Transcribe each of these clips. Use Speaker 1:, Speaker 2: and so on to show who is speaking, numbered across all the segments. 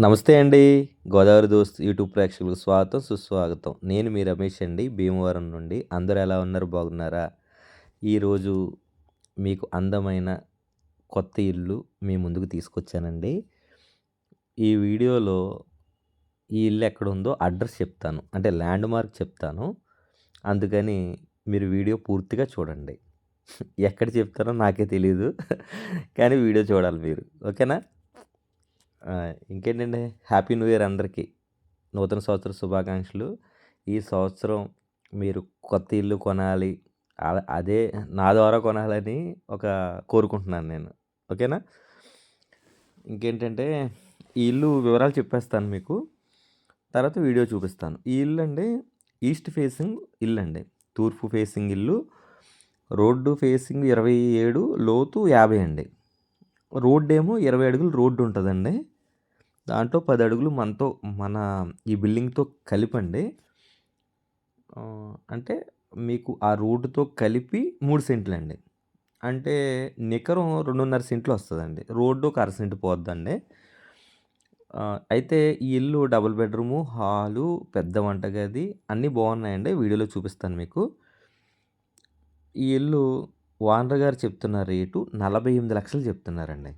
Speaker 1: నమస్తే అండి. 'గోదావరి దోస్త్' యూట్యూబ్ ప్రేక్షకులకు స్వాగతం, సుస్వాగతం. నేను మీ రమేష్ అండి, భీమవరం నుండి. అందరూ ఎలా ఉన్నారు? బాగున్నారా? ఈరోజు మీకు అందమైన కొత్త ఇల్లు మీ ముందుకు తీసుకొచ్చానండి. ఈ వీడియోలో ఈ ఇల్లు ఎక్కడుందో అడ్రస్ చెప్తాను. అంటే ల్యాండ్ మార్క్ చెప్తాను. అందుకని మీరు వీడియో పూర్తిగా చూడండి. ఎక్కడ చెప్తానో నాకే తెలీదు. కానీ వీడియో చూడాలి మీరు. ఓకేనా? ఇంకేంటండి, హ్యాపీ న్యూ ఇయర్ అందరికీ. నూతన సంవత్సర శుభాకాంక్షలు. ఈ సంవత్సరం మీరు కొత్త ఇల్లు కొనాలి, అదే నా ద్వారా కొనాలని కోరుకుంటున్నాను నేను. ఓకేనా? ఇంకేంటంటే, ఈ ఇల్లు వివరాలు చెప్పేస్తాను మీకు. తర్వాత వీడియో చూపిస్తాను. ఈ ఇల్లు అండి ఈస్ట్ ఫేసింగ్ ఇల్లు అండి. తూర్పు ఫేసింగ్ ఇల్లు. రోడ్డు ఫేసింగ్ 27, లోతు 50 అండి. రోడ్డు ఏమో 20 అడుగులు రోడ్డు ఉంటుందండి. దాంట్లో 10 అడుగులు మన ఈ బిల్డింగ్‌తో కలిపండి. అంటే మీకు ఆ రోడ్డుతో కలిపి 3 సెంట్లండి. అంటే నికరం 2.5 సెంట్లు వస్తదండి. రోడ్డు ఒక అర సెంటు పోద్దండి. అయితే ఈ ఇల్లు డబుల్ బెడ్‌రూము, హాలు, పెద్ద వంటగది అన్నీ బాగున్నాయండి. వీడియోలో చూపిస్తాను మీకు. ఈ ఇల్లు ఓనర్ గారు చెప్తున్న రేటు 48 లక్షలు చెప్తున్నారండి.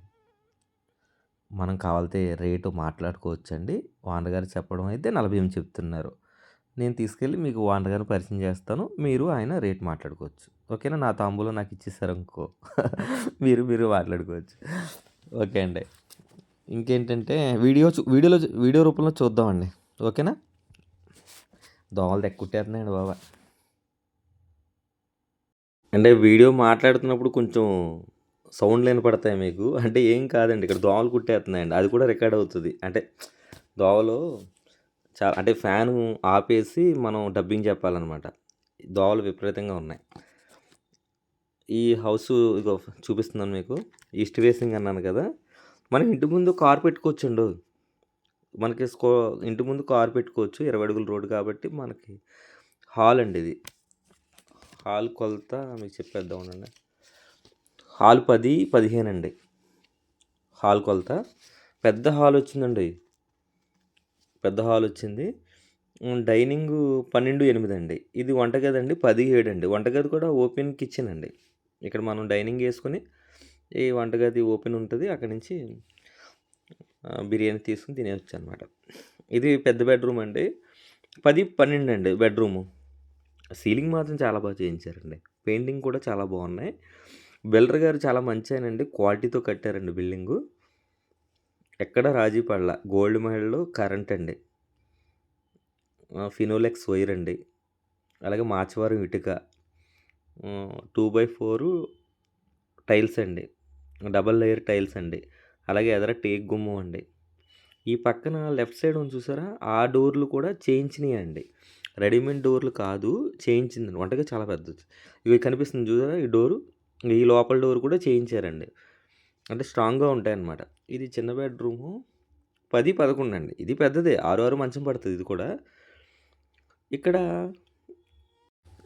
Speaker 1: మనం కావాలితే రేటు మాట్లాడుకోవచ్చండి. ఓనర్ గారు చెప్పడం అయితే 48 చెప్తున్నారు. నేను తీసుకెళ్ళి మీకు ఓనర్ గారిని పరిచయం చేస్తాను. మీరు ఆయన రేట్ మాట్లాడుకోవచ్చు. ఓకేనా? నా తాంబూలం నాకు ఇచ్చేసారనుకో మీరు మాట్లాడుకోవచ్చు. ఓకే అండి. ఇంకేంటంటే వీడియో రూపంలో చూద్దామండి. ఓకేనా? దోమలు కుట్టేస్తున్నాయండి బాబా. అంటే వీడియో మాట్లాడుతున్నప్పుడు కొంచెం సౌండ్లు వినపడతాయి మీకు. అంటే ఏం కాదండి, ఇక్కడ దోమలు కుట్టేస్తున్నాయండి. అది కూడా రికార్డ్ అవుతుంది. అంటే దోమలు అంటే ఫ్యాను ఆపేసి మనం డబ్బింగ్ చెప్పాలన్నమాట. దోమలు విపరీతంగా ఉన్నాయి. ఈ హౌసు ఇగో చూపిస్తున్నాను మీకు. ఈస్ట్ ఫేసింగ్ అన్నాను కదా. మనం ఇంటి ముందు కారు పెట్టుకోవచ్చండి. మనకి ఇంటి ముందు కారు పెట్టుకోవచ్చు. 20 అడుగుల రోడ్డు కాబట్టి మనకి హాల్ అండి ఇది. హాల్ కొలత మీకు చెప్పేద్దాం ఉండండి. హాల్ 10, 15 అండి. హాల్ కొలత పెద్ద హాల్ వచ్చిందండి. పెద్ద హాల్ వచ్చింది. డైనింగు 12, 8 అండి. ఇది వంటగది అండి 17 అండి. వంటగది కూడా ఓపెన్ కిచెన్ అండి. ఇక్కడ మనం డైనింగ్ వేసుకొని ఈ వంటగది ఓపెన్ ఉంటుంది. అక్కడి నుంచి బిర్యానీ తీసుకుని తినేయచ్చు అనమాట. ఇది పెద్ద బెడ్రూమ్ అండి. 10, 12 అండి బెడ్రూము. సీలింగ్ మాత్రం చాలా బాగా చేయించారండి. పెయింటింగ్ కూడా చాలా బాగున్నాయి. బిల్డర్ గారు చాలా మంచి ఆయనండి. క్వాలిటీతో కట్టారండి బిల్డింగు. ఎక్కడ రాజీ పడలా. గోల్డ్ మెడల్ కరెంట్ అండి. ఫినోలెక్స్ వైర్ అండి. అలాగే మాచవరం ఇటుక, 2x4 టైల్స్ అండి. డబల్ లేయర్ టైల్స్ అండి. అలాగే ఎదర టేక్ గుమ్మం అండి. ఈ పక్కన లెఫ్ట్ సైడ్ ఉంది చూసారా, ఆ డోర్లు కూడా చేయించినవి అండి. రెడీమేడ్ డోర్లు కాదు, చేయించిందండి. వంటగా చాలా పెద్దది. ఇవి కనిపిస్తుంది చూసారా ఈ డోరు, ఈ లోపల డోర్ కూడా చేయించారండి. అంటే స్ట్రాంగ్గా ఉంటాయన్నమాట. ఇది చిన్న బెడ్రూము 10, 11 అండి. ఇది పెద్దదే, 6 మంచం పడుతుంది ఇది కూడా. ఇక్కడ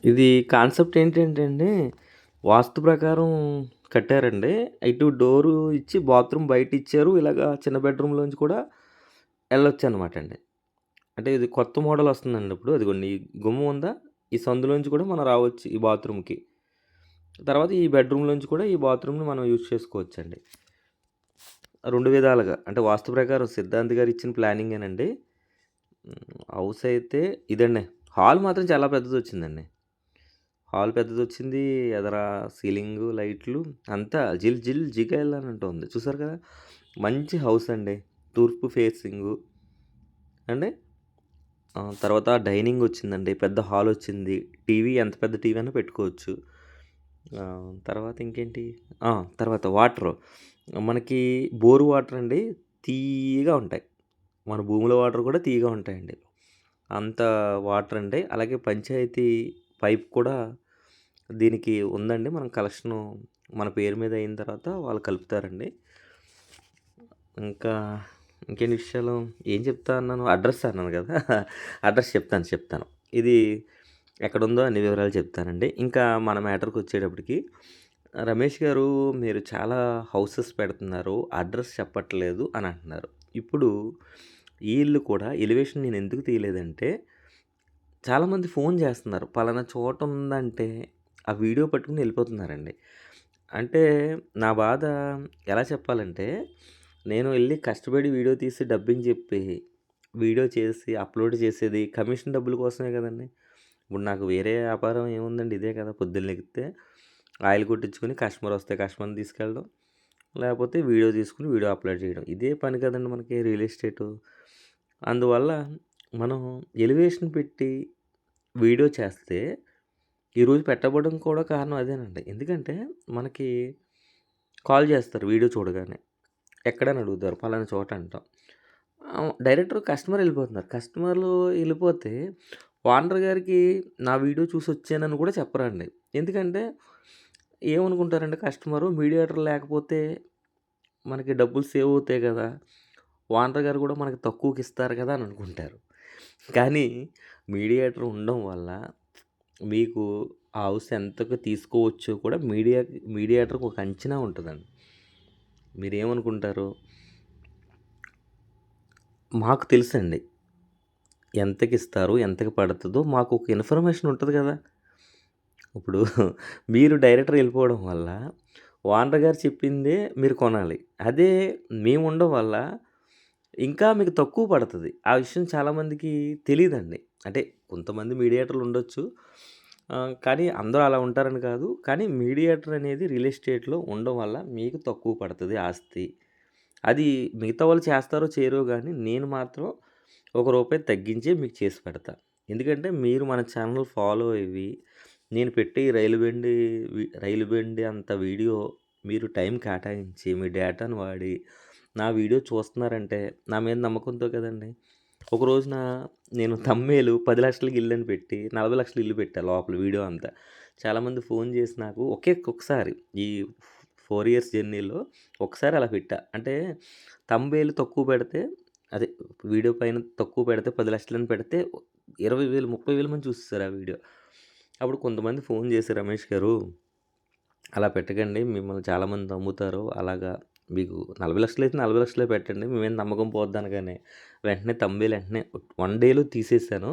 Speaker 1: ఇది కాన్సెప్ట్ ఏంటంటే అండి, వాస్తు ప్రకారం కట్టారండి. ఇటు డోరు ఇచ్చి బాత్రూమ్ బయట ఇచ్చారు. ఇలాగా చిన్న బెడ్రూమ్లోంచి కూడా వెళ్ళొచ్చు అనమాట అండి. అంటే ఇది కొత్త మోడల్ వస్తుందండి ఇప్పుడు. అదిగోండి ఈ గుమ్మం ఉందా, ఈ సందులోంచి కూడా మనం రావచ్చు ఈ బాత్రూమ్కి. తర్వాత ఈ బెడ్రూమ్లోంచి కూడా ఈ బాత్రూమ్ని మనం యూజ్ చేసుకోవచ్చండి. 2 విధాలుగా. అంటే వాస్తు ప్రకారం సిద్ధాంత్ గారు ఇచ్చిన ప్లానింగేనండి. హౌస్ అయితే ఇదండి. హాల్ మాత్రం చాలా పెద్దది వచ్చిందండి. హాల్ పెద్దది వచ్చింది. ఎదర సీలింగు, లైట్లు అంతా జిల్ జిల్ జిగేల్ అని ఉంటుంది. చూసారు కదా, మంచి హౌస్ అండి. తూర్పు ఫేసింగు అండి. తర్వాత డైనింగ్ వచ్చిందండి. పెద్ద హాల్ వచ్చింది. టీవీ ఎంత పెద్ద టీవీ అయినా పెట్టుకోవచ్చు. తర్వాత ఇంకేంటి, తర్వాత వాటరు మనకి బోరు వాటర్ అండి, తీయగా ఉంటాయి. మన భూమిలో వాటర్ కూడా తీయగా ఉంటాయండి. అంత వాటర్ అండి. అలాగే పంచాయతీ పైప్ కూడా దీనికి ఉందండి. మనం కలెక్షను మన పేరు మీద అయిన తర్వాత వాళ్ళు కలుపుతారండి. ఇంకేంటి విషయాలు ఏం చెప్తా అన్నాను, అడ్రస్ అన్నాను కదా. అడ్రస్ చెప్తాను. ఇది ఎక్కడుందో అన్ని వివరాలు చెప్తానండి. ఇంకా మన మ్యాటర్కి వచ్చేటప్పటికి, రమేష్ గారు మీరు చాలా హౌసెస్ పెడుతున్నారు, అడ్రస్ చెప్పట్లేదు అని అంటున్నారు. ఇప్పుడు ఈ ఇల్లు కూడా ఎలివేషన్ నేను ఎందుకు తీయలేదంటే, చాలామంది ఫోన్ చేస్తున్నారు. పలానా చోట ఉందంటే, ఆ వీడియో పట్టుకొని ఎళ్ళిపోతున్నారండి. అంటే నా బాధ ఎలా చెప్పాలంటే, నేను ఎళ్లి కష్టపడి వీడియో తీసి డబ్బింగ్ చెప్పి, వీడియో చేసి అప్‌లోడ్ చేసేది కమిషన్ డబ్బుల కోసమే కదండీ! ఇప్పుడు నాకు వేరే వ్యాపారం ఏముందండి ఇదే కదా! పొద్దున్న లెగిత్తే ఆయిల్ కొట్టించుకొని కస్టమర్ వస్తే కస్టమర్‌ని తీసుకెళ్ళడం. లేపోతే వీడియో తీసుకొని వీడియో అప్‌లోడ్ చేయడం. ఇదే పని కదండీ మనకి రియల్ ఎస్టేటు. అందువల్ల మనం ఎలివేషన్ పెట్టి వీడియో చేస్తే ఈరోజు పెట్టబడడం కూడా కారణం అదేనండి. ఎందుకంటే మనకి కాల్ చేస్తారు వీడియో చూడగానే. ఎక్కడని అడుగుతారు. పలానా చోట అంటాం. డైరెక్ట్‌గా కస్టమర్ ఎళ్ళిపోతున్నారు. కస్టమర్లు ఎళ్ళిపోతే ఓనర్ గారికి నా వీడియో చూసొచ్చానని కూడా చెప్పరండి. ఎందుకంటే ఏమనుకుంటారంటే కస్టమరు మీడియేటర్ లేకపోతే మనకి డబ్బులు సేవ్ అవుతాయి కదా! ఓనర్ గారు కూడా మనకు తక్కువకిస్తారు కదా! అని అనుకుంటారు. కానీ మీడియేటర్ ఉండడం వల్ల మీకు ఆ హౌస్ ఎంతకు తీసుకోవచ్చో కూడా మీడియేటర్‌కి ఒక అంచనా ఉంటదండి. మీరేమనుకుంటారు? మాకు తెలుసండి. ఎంతకిస్తారు? ఎంతకి పడతదో మాకొక ఇన్ఫర్మేషన్ ఉంటది గదా! ఇప్పుడు మీరు డైరెక్టర్ ఎళ్ళిపోవడం వల్ల ఓనర్ గారు చెప్పిందే మీరు కొనాలి. అదే మేముండడం వల్ల ఇంకా మీకు తక్కువ పడతది. ఆ విషయం చాలామందికి తెలీదండి. అంటే కొంతమంది మీడియేటర్లు ఉండొచ్చు. కానీ అందరూ అలా ఉంటారని కాదు. కానీ మీడియేటర్ అనేది రియల్ ఎస్టేట్‌లో ఉండడం వల్ల మీకు తక్కువ పడతది ఆస్తి. అది మిగతా వాళ్ళు చేస్తారో చేయరో గానీ నేను మాత్రం ఒక రూపాయి తగ్గించే మీకు చేసి పెడతా. ఎందుకంటే మీరు మన ఛానల్ ఫాలో అయ్యి నేను పెట్టే ఈ రైలు బండి అంత వీడియో మీరు టైం కేటాయించి మీ డేటాను వాడి నా వీడియో చూస్తున్నారంటే నా మీద నమ్మకంతో కదండీ! ఒక రోజున నేను థంబ్‌నెయిల్ 10,00,000కి ఇల్లని పెట్టి 40,00,000 ఇల్లు పెట్టా లోపల వీడియో అంతా. చాలామంది ఫోన్ చేసి నాకు ఒక్కసారి ఈ 4 ఇయర్స్ జర్నీలో ఒకసారి అలా పెట్టా. అంటే థంబ్‌నెయిల్ తక్కువ పెడితే అదే వీడియో పైన తక్కువ పెడితే 10,00,000 అని పెడితే 20,000, 30,000 మంది చూసేసారు ఆ వీడియో. అప్పుడు కొంతమంది ఫోన్ చేసి "రమేష్ గారు అలా పెట్టకండి. మిమ్మల్ని చాలామంది నమ్ముతారు. అలాగా మీకు 40,00,000 అయితే 40,00,000 పెట్టండి. మీ మీద నమ్మకం పోద్ది" అనగానే వెంటనే థంబ్‌నెయిల్ వెంటనే 1 డేలో తీసేసాను.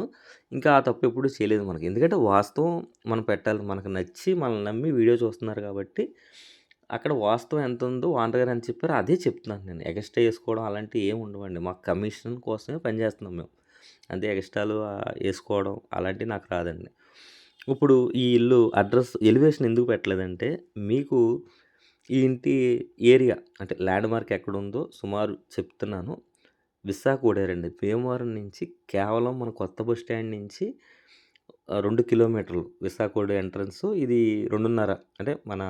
Speaker 1: ఇంకా ఆ తప్పు ఎప్పుడు చేయలేదు మనకి. ఎందుకంటే వాస్తవం మనం పెట్టాలి. మనకు నచ్చి మనల్ని నమ్మి వీడియో చూస్తున్నారు కాబట్టి అక్కడ వాస్తవం ఎంతుందో ఓనర్ గారు ఎంత చెప్పారో అదే చెప్తున్నాను నేను. ఎగస్ట్రా ఏసుకోవడం అలాంటివి ఏమి ఉండవండి. మాకు కమిషన్ కోసమే పనిచేస్తున్నాం మేము. అంతే ఎగస్ట్రాలు ఏసుకోవడం అలాంటివి నాకు రాదండి. ఇప్పుడు ఈ ఇల్లు అడ్రెస్ ఎలివేషన్ ఎందుకు పెట్టలేదంటే, మీకు ఈ ఇంటి ఏరియా అంటే ల్యాండ్ మార్క్ ఎక్కడుందో సుమారు చెప్తున్నాను. విశాఖ ఓడేరండి. భీమవరం నుంచి కేవలం మన కొత్త బస్ స్టాండ్ నుంచి 2 కిలోమీటర్లు విశాఖ ఓడే ఎంట్రన్సు. ఇది 2:30 అంటే మన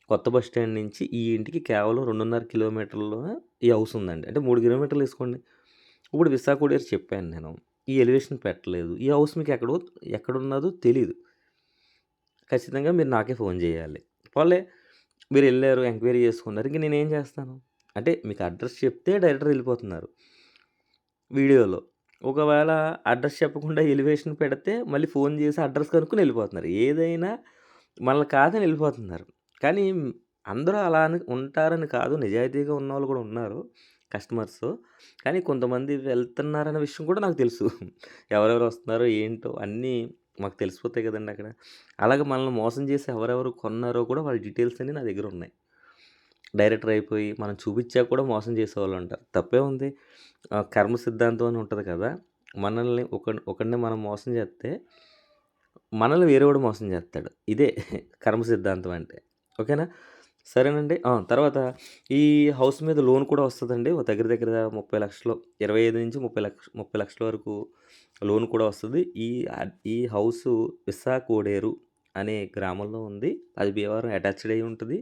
Speaker 1: కొత్త బస్ స్టాండ్ నుంచి ఈ ఇంటికి కేవలం 2:30 కిలోమీటర్‌లోనే ఈ హౌస్ ఉందండి. అంటే 3 కిలోమీటర్లు ఏసుకోండి. ఇప్పుడు విశాఖ ఓడేరు చెప్పాను నేను. ఈ ఎలివేషన్ పెట్టలేదు. ఈ హౌస్ మీకు ఎక్కడున్నదో తెలీదు. ఖచ్చితంగా మీరు నాకే ఫోన్ జేయాలి. పోన్లే మీరెళ్లారు, ఎంక్వైరీ చేసుకున్నారు. ఇంక నేనేం చేస్తాను? అంటే మీకు అడ్రెస్ చెప్తే డైరెక్టర్ ఎళ్ళిపోతున్నారు వీడియోలో. ఒకవేళ అడ్రెస్ చెప్పకుండా ఎలివేషన్ పెడితే మళ్ళీ ఫోన్ చేసి అడ్రెస్ కనుక్కొని ఎళ్ళిపోతున్నారు. ఏదైనా మనల్ని కాదని ఎళ్ళిపోతున్నారు. కానీ అందరూ అలా అని ఉంటారని కాదు. నిజాయితీగా ఉన్నవాళ్ళు కూడా ఉన్నారు కస్టమర్సు. కానీ కొంతమంది వెళ్తున్నారన్న విషయం కూడా నాకు తెలుసు. ఎవరెవరు వస్తున్నారో ఏంటో అన్నీ మాకు తెలిసిపోతాయి కదండీ అక్కడ. అలాగే మనల్ని మోసం చేసి ఎవరెవరు కొన్నారో కూడా వాళ్ళ డీటెయిల్స్ అన్నీ నా దగ్గరున్నాయి. డైరెక్టర్ అయిపోయి మనం చూపిచ్చాక కూడా మోసం చేసేవాళ్ళుంటారు. తప్పేముంది? కర్మ సిద్ధాంతం అని ఉంటది కదా! మనల్ని ఒకడిని మనం మోసం చేస్తే, మనల్ని వేరేవాడు మోసం చేస్తాడు. ఇదే కర్మ సిద్ధాంతం అంటే. ఓకేనా? సరేనండి. తర్వాత ఈ హౌస్ మీద లోన్ కూడా వస్తదండి. ఓ దగ్గర దగ్గర 30,00,000 25-30,00,000 వరకు లోన్ కూడా వస్తది. ఈ హౌసు విశాఖ ఓడేరు అనే గ్రామంలో ఉంది. అది భీమవరం అటాచ్డ్ అయ్యి ఉంటది.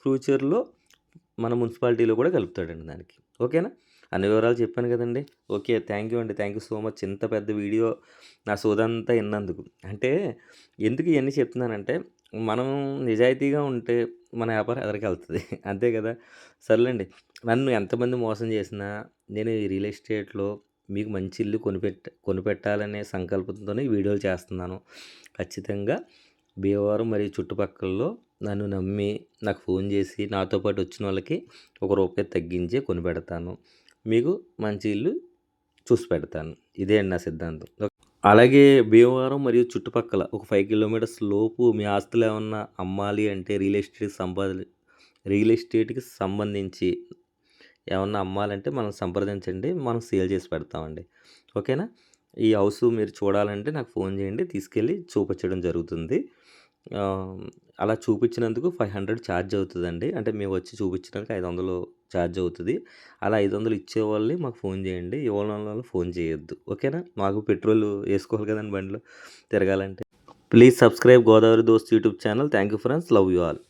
Speaker 1: ఫ్యూచర్‌లో మన మున్సిపాలిటీలో కూడా కలుపుతాడండి దానికి. ఓకేనా? అన్ని వివరాలు చెప్పాను కదండీ! ఓకే. థాంక్ యూ అండి. Thank you so much. ఇంత పెద్ద వీడియో నా సోదంతా ఇన్నందుకు. అంటే ఎందుకు ఇయన్నీ చెప్తున్నానంటే, మనం నిజాయితీగా ఉంటే మన వ్యాపారం ఎదరికెళ్తది. అంతే కదా! సర్లేండి. నన్ను ఎంతమంది మోసం చేసినా, నేను ఈ రియల్ ఎస్టేట్‌లో మీకు మంచి ఇల్లు కొనిపెట్టాలనే సంకల్పంతోనే ఈ వీడియోలు చేస్తున్నాను. ఖచ్చితంగా భీమవరం మరియు చుట్టుపక్కలలో నన్ను నమ్మి నాకు ఫోన్ చేసి నాతో పాటు వచ్చినోళ్ళకి ఒక రూపాయి తగ్గించే కొనిపెడతాను. మీకు మంచి ఇల్లు చూసి పెడతాను. ఇదే అండి నా సిద్ధాంతం. అలాగే భీమవరం మరియు చుట్టుపక్కల ఒక 5 కిలోమీటర్స్ లోపు మీ ఆస్తులేమన్నా అమ్మాలి అంటే రియల్ ఎస్టేట్‌కి సంబంధించి ఏమన్నా అమ్మాలంటే మనం సంప్రదించండి. మనం సేల్ చేసి పెడతామండి. ఓకేనా? ఈ హౌసు మీరు చూడాలంటే నాకు ఫోన్ చేయండి. తీసుకెళ్ళి చూపించడం జరుగుతుంది. ఆహ్, అలా చూపించినందుకు 500 ఛార్జ్ అవుతదండి. అంటే మేము వచ్చి చూపించడానికి 500 ఛార్జ్ అవుతది. అలా 500 ఇచ్చేవాళ్ళే మాకు ఫోన్ చేయండి. ఇవ్వనోళ్ళు ఫోన్ చేయొద్దు. ఓకేనా? మాకు పెట్రోల్ ఏసుకోవాలి కదండీ బండిలో తిరగాలంటే. ప్లీజ్ సబ్స్క్రైబ్ గోదావరి దోస్త్ YouTube channel. Thank you friends. Love you all.